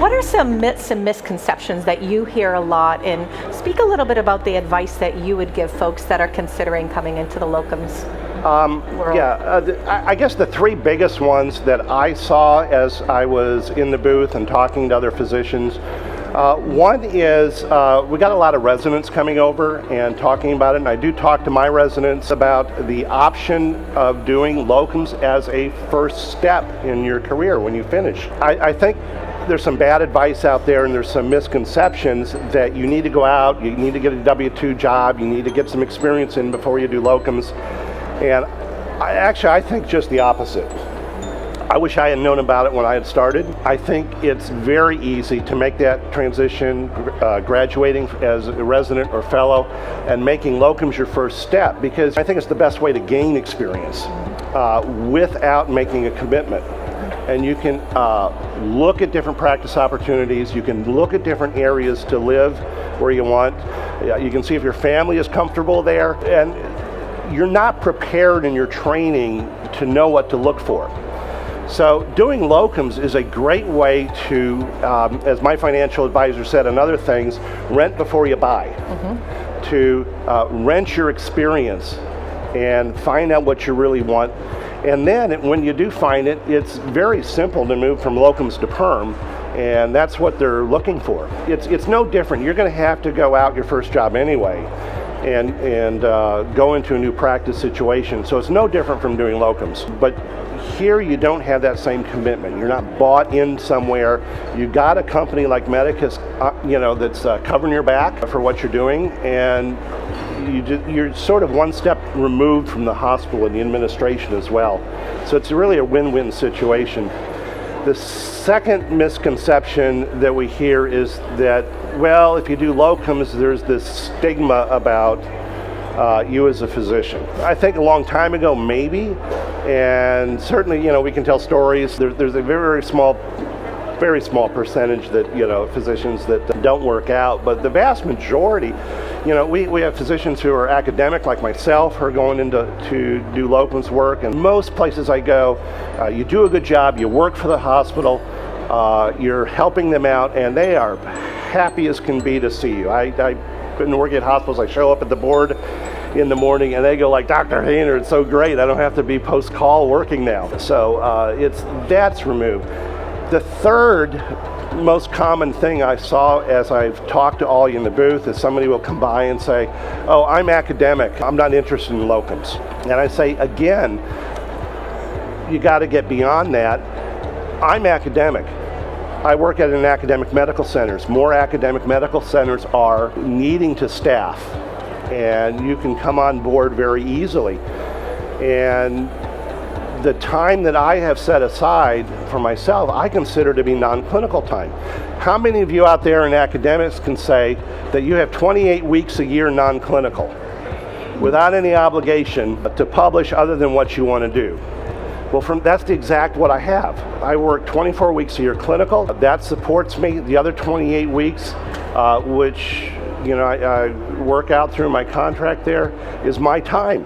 What are some myths and misconceptions that you hear a lot, and speak a little bit about the advice that you would give folks that are considering coming into the locums world? I guess the three biggest ones that I saw as I was in the booth and talking to other physicians. One is we got a lot of residents coming over and talking about it, and I do talk to my residents about the option of doing locums as a first step in your career when you finish. I think there's some bad advice out there, and there's some misconceptions that you need to go out, you need to get a W-2 job, you need to get some experience in before you do locums. And I think just the opposite. I wish I had known about it when I had started. I think it's very easy to make that transition, graduating as a resident or fellow and making locums your first step, because I think it's the best way to gain experience without making a commitment. And you can look at different practice opportunities, you can look at different areas to live where you want, you can see if your family is comfortable there, and you're not prepared in your training to know what to look for. So doing locums is a great way to, as my financial advisor said and other things, rent before you buy. To rent your experience and find out what you really want. And then when you do find it, it's very simple to move from locums to perm, and that's what they're looking for. It's no different. You're going to have to go out your first job anyway and go into a new practice situation. So it's no different from doing locums. But here you don't have that same commitment. You're not bought in somewhere. You got a company like Medicus, that's covering your back for what you're doing, and you're sort of one step removed from the hospital and the administration as well. So it's really a win-win situation. The second misconception that we hear is that, well, if you do locums, there's this stigma about you as a physician. I think a long time ago, maybe, and certainly, we can tell stories. There's a very small percentage that, physicians that don't work out, but the vast majority, we have physicians who are academic like myself who are going to do locums work, and most places I go, you do a good job, you work for the hospital, you're helping them out, and they are happy as can be to see you. I've been working at hospitals, I show up at the board in the morning and they go like, Dr. Hayner, it's so great, I don't have to be post-call working now. So that's removed. The third most common thing I saw as I've talked to all you in the booth is somebody will come by and say, oh, I'm academic, I'm not interested in locums. And I say, again, you got to get beyond that. I'm academic. I work at an academic medical centers. More academic medical centers are needing to staff, and you can come on board very easily. And the time that I have set aside for myself, I consider to be non-clinical time. How many of you out there in academics can say that you have 28 weeks a year non-clinical without any obligation to publish other than what you want to do? Well, that's the exact what I have. I work 24 weeks a year clinical. That supports me. The other 28 weeks, which I work out through my contract there, is my time.